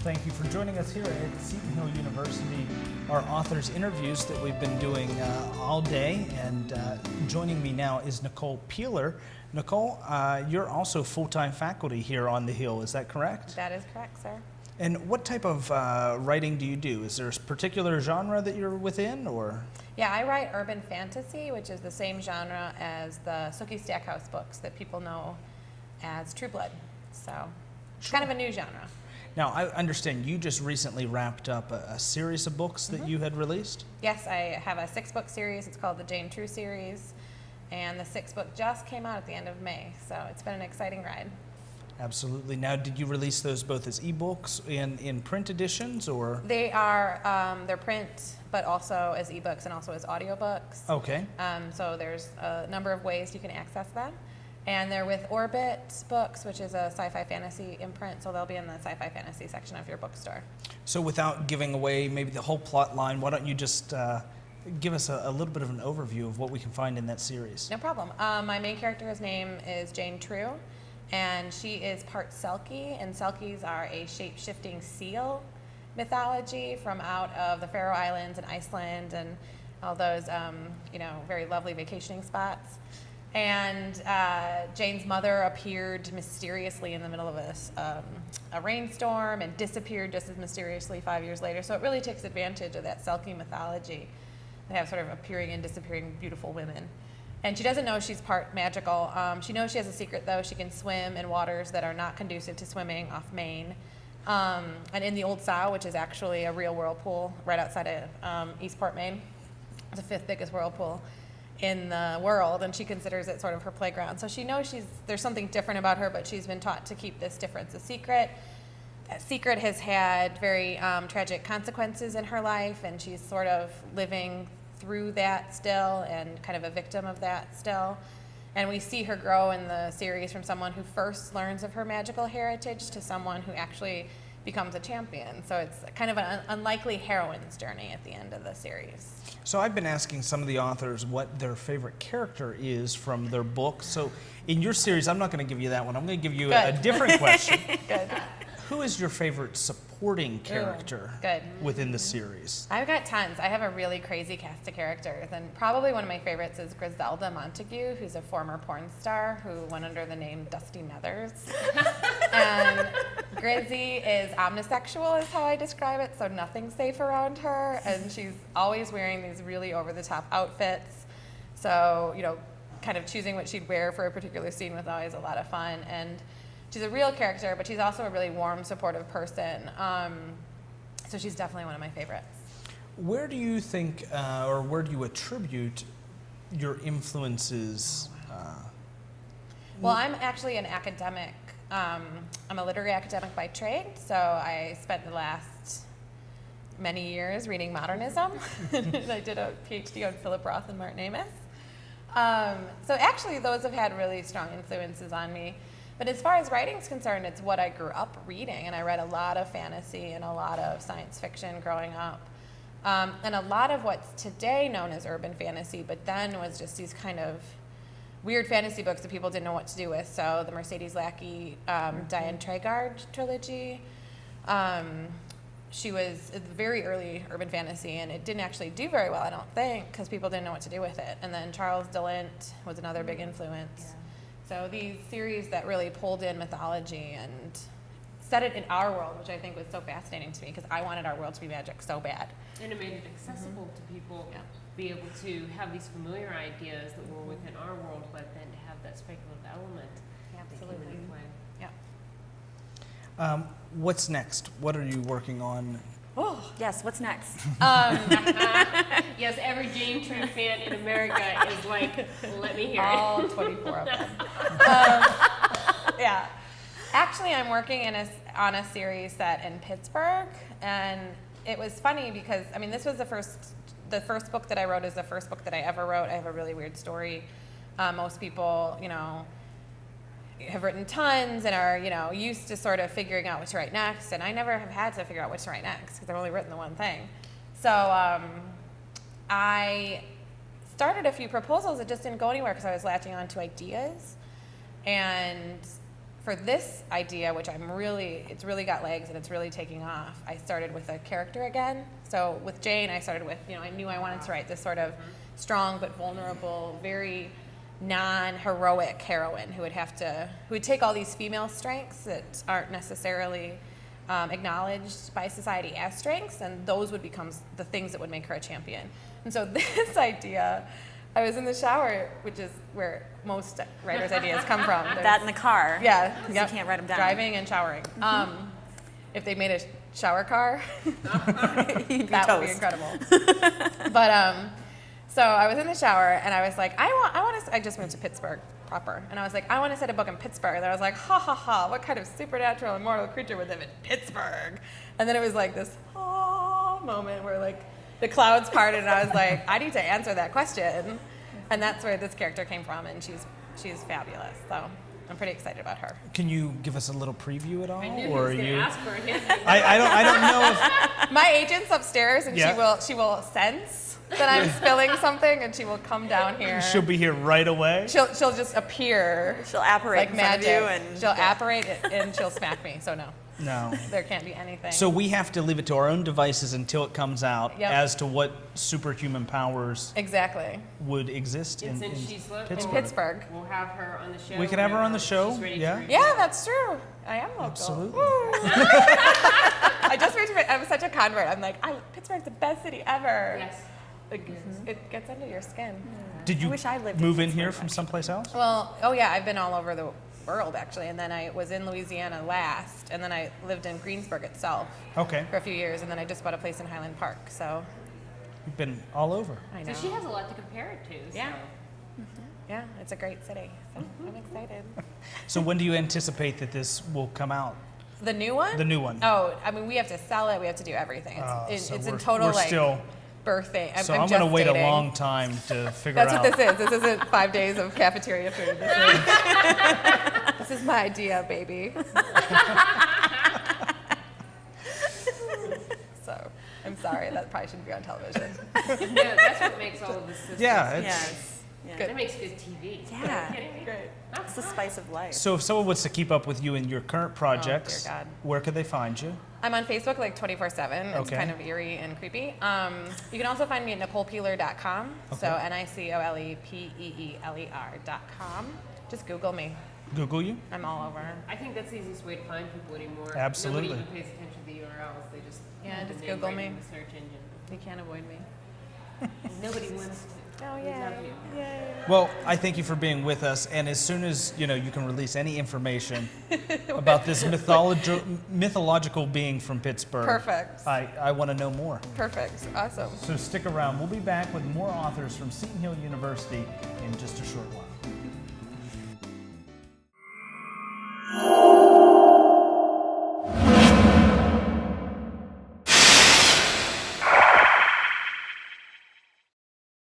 Thank you for joining us here at Seton Hill University, our authors interviews that we've been doing all day. And joining me now is Nicole Peeler. Nicole, you're also full-time faculty here on the Hill, is that correct? That is correct, sir. And what type of writing do you do? Is there a particular genre that you're within, or? Yeah, I write urban fantasy, which is the same genre as the Sookie Stackhouse books that people know as True Blood. So it's kind of a new genre. Now, I understand you just recently wrapped up a series of books that you had released? Yes, I have a 6-book series. It's called the Jane True series. And the 6th book just came out at the end of May. So it's been an exciting ride. Absolutely. Now, did you release those both as ebooks and in print editions, or? They are, they're print, but also as ebooks and also as audiobooks. Okay. So there's a number of ways you can access them. And they're with Orbit Books, which is a sci-fi fantasy imprint, so they'll be in the sci-fi fantasy section of your bookstore. So without giving away maybe the whole plot line, why don't you just give us a little bit of an overview of what we can find in that series? No problem. My main character's name is Jane True, and she is part Selkie, and Selkies are a shape-shifting seal mythology from out of the Faroe Islands and Iceland and all those very lovely vacationing spots. And Jane's mother appeared mysteriously in the middle of a rainstorm and disappeared just as mysteriously 5 years later. So it really takes advantage of that Selkie mythology. They have sort of appearing and disappearing beautiful women. And she doesn't know she's part magical. She knows she has a secret, though. She can swim in waters that are not conducive to swimming off Maine. And in the Old Sow, which is actually a real whirlpool right outside of Eastport, Maine, it's the 5th biggest whirlpool in the world, and she considers it sort of her playground. So she knows there's something different about her, but she's been taught to keep this difference a secret. That secret has had very tragic consequences in her life, and she's sort of living through that still and kind of a victim of that still. And we see her grow in the series from someone who first learns of her magical heritage to someone who actually becomes a champion. So it's kind of an unlikely heroine's journey at the end of the series. So I've been asking some of the authors what their favorite character is from their book. So in your series, I'm not going to give you that one. I'm going to give you a different question. Good. Who is your favorite supporting character within the series? I've got tons. I have a really crazy cast of characters, and probably one of my favorites is Griselda Montague, who's a former porn star who went under the name Dusty Nethers. And Grizzy is omnisexual, is how I describe it, so nothing's safe around her, and she's always wearing these really over-the-top outfits. So, kind of choosing what she'd wear for a particular scene was always a lot of fun. And she's a real character, but she's also a really warm, supportive person. So she's definitely one of my favorites. Where do you think, or where do you attribute your influences? Well, I'm actually an academic. I'm a literary academic by trade, so I spent the last many years reading modernism. I did a PhD on Philip Roth and Martin Amis. So actually, those have had really strong influences on me. But as far as writing's concerned, it's what I grew up reading, and I read a lot of fantasy and a lot of science fiction growing up. And a lot of what's today known as urban fantasy, but then was just these kind of weird fantasy books that people didn't know what to do with. So the Mercedes Lackey, Diane Tregarde trilogy. She was very early urban fantasy, and it didn't actually do very well, I don't think, because people didn't know what to do with it. And then Charles Dillint was another big influence. Yeah. So these series that really pulled in mythology and set it in our world, which I think was so fascinating to me, because I wanted our world to be magic so bad. And it made it accessible to people, be able to have these familiar ideas that were within our world, but then to have that speculative element. Absolutely. Yeah. What's next? What are you working on? Oh, yes, what's next? Yes, every Jane True fan in America is like, let me hear all it. 24 of them. Yeah. Actually, I'm working on a series set in Pittsburgh, and it was funny because, this was the first book that I wrote is the first book that I ever wrote. I have a really weird story. Most people, have written tons and are, used to sort of figuring out what to write next, and I never have had to figure out what to write next because I've only written the one thing. So I started a few proposals that just didn't go anywhere because I was latching on to ideas, and for this idea, which it's really got legs and it's really taking off, I started with a character again. So with Jane, I started with, I knew I wanted to write this sort of strong but vulnerable, very non-heroic heroine who would take all these female strengths that aren't necessarily acknowledged by society as strengths, and those would become the things that would make her a champion. And so this idea, I was in the shower, which is where most writers' ideas come from. That in the car. Yeah. 'Cause Yep. you can't write them down. Driving and showering. If they made a shower car, that would be toast. incredible. But so I was in the shower and I was like, I just moved to Pittsburgh proper, and I was like, I want to set a book in Pittsburgh. And I was like, ha ha ha, what kind of supernatural immortal creature would live in Pittsburgh? And then it was like this moment where like the clouds parted, and I was like, I need to answer that question. And that's where this character came from, and she's fabulous. So I'm pretty excited about her. Can you give us a little preview at all? I knew or he was you? going to ask for it. I don't know if My agent's upstairs, and Yeah. she will sense that I'm spilling something, and she will come down here. she'll be here right away. She'll just appear She'll apparate like in front magic. of you and She'll apparate and she'll smack me. So no, No. there can't be anything. So we have to leave it to our own devices until it comes out Yep. as to what superhuman powers exactly would exist And in since she's local, Pittsburgh. Pittsburgh. we'll have her on the show. We could have her on the show, whenever she's ready to yeah. review. Yeah, that's true. I am local. Absolutely. Woo. I just moved to I'm such a convert. I'm like, Pittsburgh's the best city ever. Yes. It gets under your skin. Did you wish I lived in move in here Pittsburgh, from someplace else? Well, oh yeah, I've been all over the world actually, and then I was in Louisiana last, and then I lived in Greensburg itself Okay. for a few years, and then I just bought a place in Highland Park. So You've been all over. I know. So she has a lot to compare it to. Yeah. So. Yeah, it's a great city. So I'm excited. So when do you anticipate that this will come out? The new one? The new one. Oh, I mean, we have to sell it. We have to do everything. It's So in we're- total we're like still- birthday. So I'm going to just wait dating. a long time to figure That's out. what this is. This isn't 5 days of cafeteria food. This is my idea, baby. So I'm sorry. That probably shouldn't be on television. No, that's what makes all of this. Yeah, it's, Yes. Yeah. Good. That makes good TV. Yeah. Are you kidding me? Great. It's the spice of life. So if someone wants to keep up with you and your current projects, dear God. where could they find you? I'm on Facebook like 24/7. It's Okay. kind of eerie and creepy. You can also find me at NicolePeeler.com. So Okay. NicolePeeler.com. Just Google me. Google you? I'm all over. I think that's the easiest way to find people anymore. Absolutely. Nobody even pays attention to the URLs. They just Yeah, put just the name Google right me. in the search engine. You can't avoid me. Nobody wants to. Oh We love you. Yay. Well, I thank you for being with us, and as soon as you can release any information about this mythological being from Pittsburgh. Perfect. I want to know more. Perfect. Awesome. So stick around. We'll be back with more authors from Seton Hill University in just a short while.